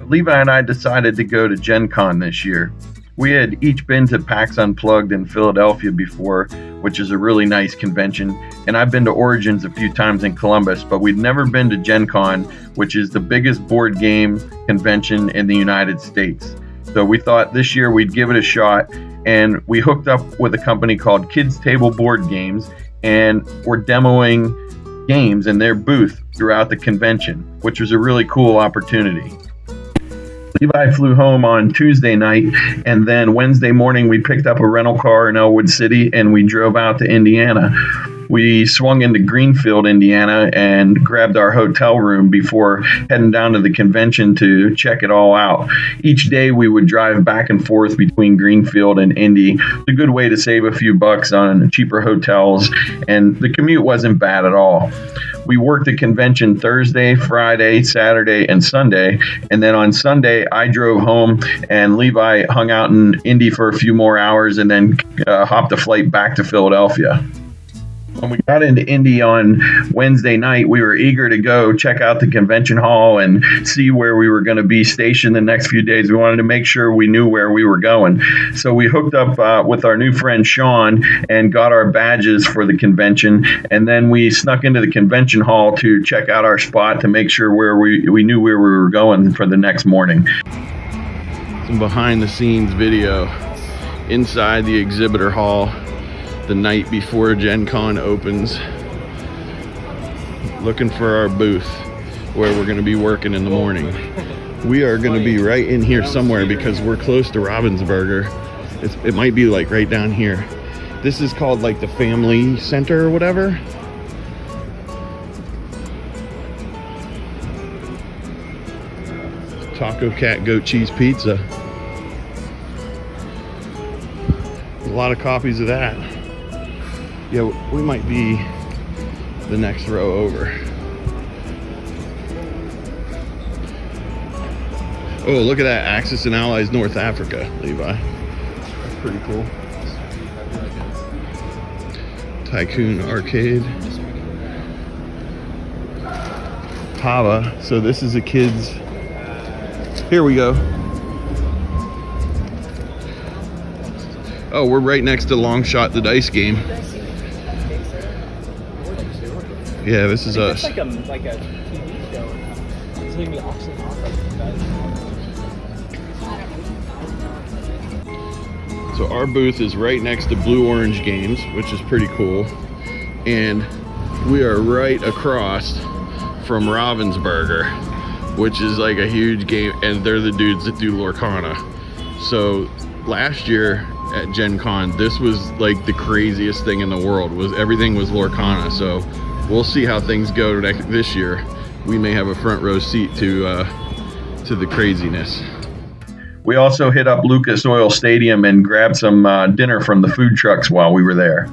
Levi and I decided to go to Gen Con this year. We had each been to PAX Unplugged in Philadelphia before, which is a really nice convention, and I've been to Origins a few times in Columbus, but we'd never been to Gen Con, which is the biggest board game convention in the United States. So we thought this year we'd give it a shot, and we hooked up with a company called Kids Table Board Games, and we're demoing games in their booth throughout the convention, which was a really cool opportunity. Levi flew home on Tuesday night, and then Wednesday morning we picked up a rental car in Elwood City and we drove out to Indiana. We swung into Greenfield, Indiana, and grabbed our hotel room before heading down to the convention to check it all out. Each day we would drive back and forth between Greenfield and Indy. It's a good way to save a few bucks on cheaper hotels, and the commute wasn't bad at all. We worked the convention Thursday, Friday, Saturday, and Sunday. And then on Sunday, I drove home and Levi hung out in Indy for a few more hours and then hopped a flight back to Philadelphia. When we got into Indy on Wednesday night, we were eager to go check out the convention hall and see where we were going to be stationed the next few days. We wanted to make sure we knew where we were going. So we hooked up with our new friend Sean and got our badges for the convention. And then we snuck into the convention hall to check out our spot to make sure where we knew where we were going for the next morning. Some behind the scenes video inside the exhibitor hall the night before Gen Con opens, looking for our booth where we're going to be working in the morning. We are going to be right in here somewhere because we're close to Ravensburger. It might be like right down here. This is called like the Family Center or whatever. Taco Cat Goat Cheese Pizza. A lot of copies of that. Yeah, we might be the next row over. Oh, look at that. Axis and Allies North Africa, Levi. That's pretty cool. Tycoon Arcade. Hava. So this is a kid's. Here we go. Oh, we're right next to Long Shot, the dice game. Yeah, this is us. It's like a TV show. It's going to be awesome. So our booth is right next to Blue Orange Games, which is pretty cool. And we are right across from Ravensburger, which is like a huge game. And they're the dudes that do Lorcana. So last year at Gen Con, this was like the craziest thing in the world. Everything was Lorcana. So we'll see how things go this year. We may have a front row seat to the craziness. We also hit up Lucas Oil Stadium and grabbed some dinner from the food trucks while we were there.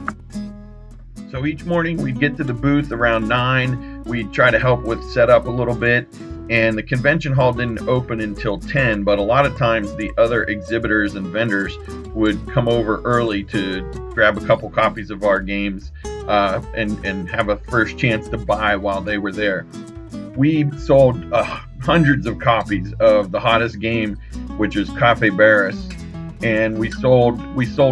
So each morning we'd get to the booth around 9. We'd try to help with setup a little bit. And the convention hall didn't open until 10, but a lot of times the other exhibitors and vendors would come over early to grab a couple copies of our games and have a first chance to buy while they were there. We sold hundreds of copies of the hottest game, which is Cafe Barris, and we sold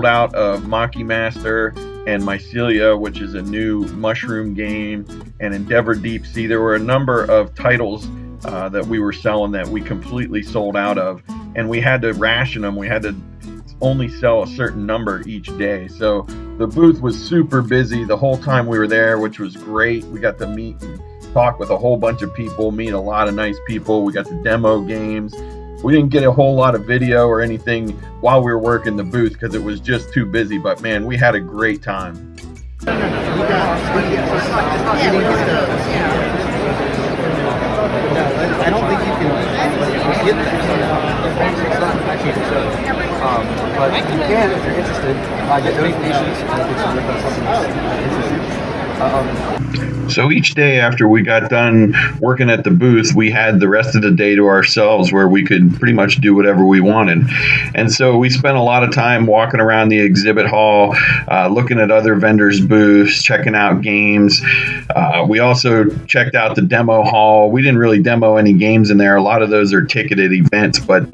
out of Maki Master and Mycelia, which is a new mushroom game, and Endeavor Deep Sea. There were a number of titles that we were selling that we completely sold out of, and we had to ration them. We had to only sell a certain number each day. So the booth was super busy the whole time we were there, which was great. We got to meet and talk with a whole bunch of people, meet a lot of nice people. We got to demo games. We didn't get a whole lot of video or anything while we were working the booth because it was just too busy, but man, we had a great time. I don't think you can get that. But you can, if you're interested, get notifications and get some different supplements. So each day after we got done working at the booth, we had the rest of the day to ourselves where we could pretty much do whatever we wanted. And so we spent a lot of time walking around the exhibit hall, looking at other vendors' booths, checking out games. We also checked out the demo hall. We didn't really demo any games in there. A lot of those are ticketed events, but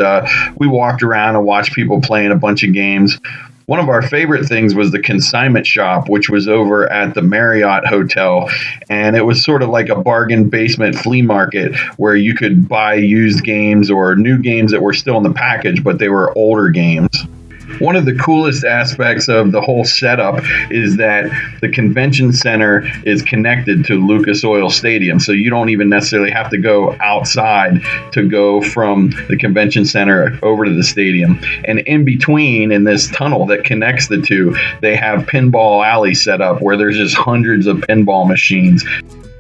we walked around and watched people playing a bunch of games. One of our favorite things was the consignment shop, which was over at the Marriott Hotel. And it was sort of like a bargain basement flea market where you could buy used games or new games that were still in the package, but they were older games. One of the coolest aspects of the whole setup is that the convention center is connected to Lucas Oil Stadium. So you don't even necessarily have to go outside to go from the convention center over to the stadium. And in between, in this tunnel that connects the two, they have Pinball Alley set up where there's just hundreds of pinball machines.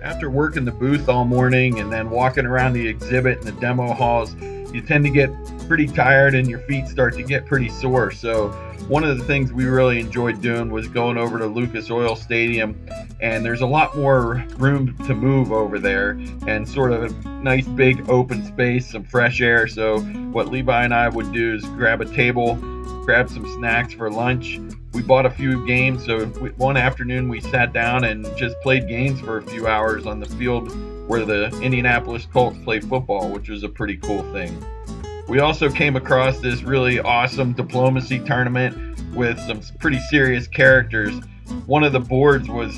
After working the booth all morning and then walking around the exhibit and the demo halls, you tend to get pretty tired and your feet start to get pretty sore. So one of the things we really enjoyed doing was going over to Lucas Oil Stadium, and there's a lot more room to move over there and sort of a nice big open space, some fresh air. So what Levi and I would do is grab a table, grab some snacks for lunch. We bought a few games, so one afternoon we sat down and just played games for a few hours on the field where the Indianapolis Colts play football, which was a pretty cool thing. We also came across this really awesome diplomacy tournament with some pretty serious characters. One of the boards was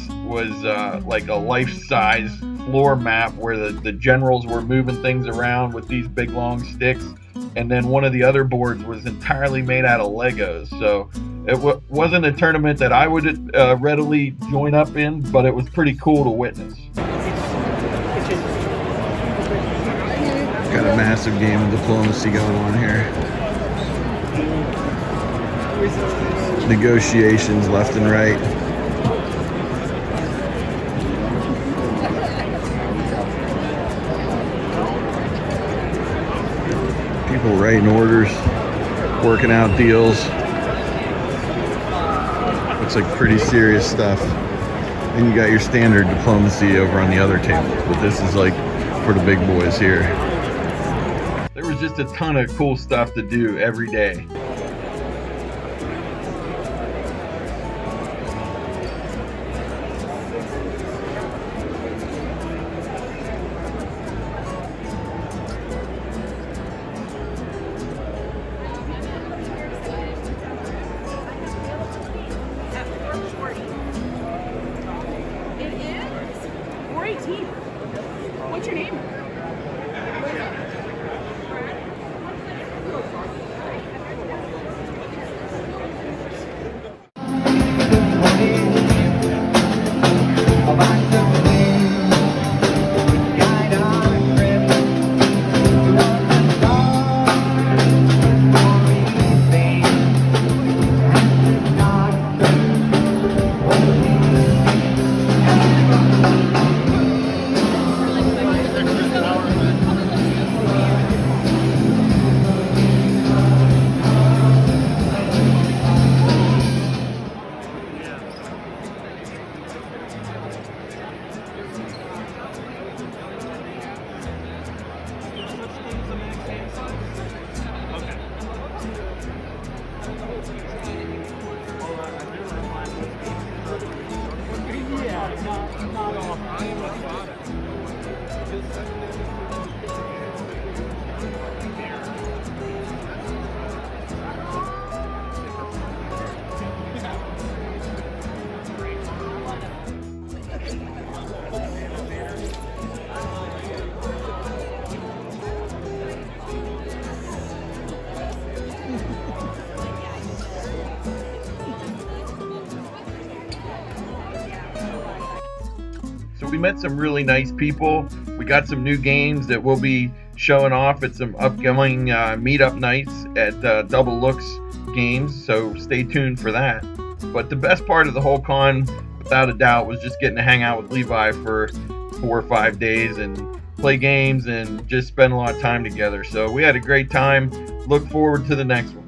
like a life-size floor map where the generals were moving things around with these big long sticks, and then one of the other boards was entirely made out of Legos. So it wasn't a tournament that I would readily join up in, but it was pretty cool to witness. Got a massive game of diplomacy going on here. Negotiations left and right. People writing orders, working out deals. Looks like pretty serious stuff. Then you got your standard diplomacy over on the other table, but this is like for the big boys here. There was just a ton of cool stuff to do every day. It is 418. What's your name? So we met some really nice people. We got some new games that we'll be showing off at some upcoming meetup nights at Double Looks Games, so stay tuned for that. But the best part of the whole con, without a doubt, was just getting to hang out with Levi for 4 or 5 days and play games and just spend a lot of time together. So we had a great time. Look forward to the next one.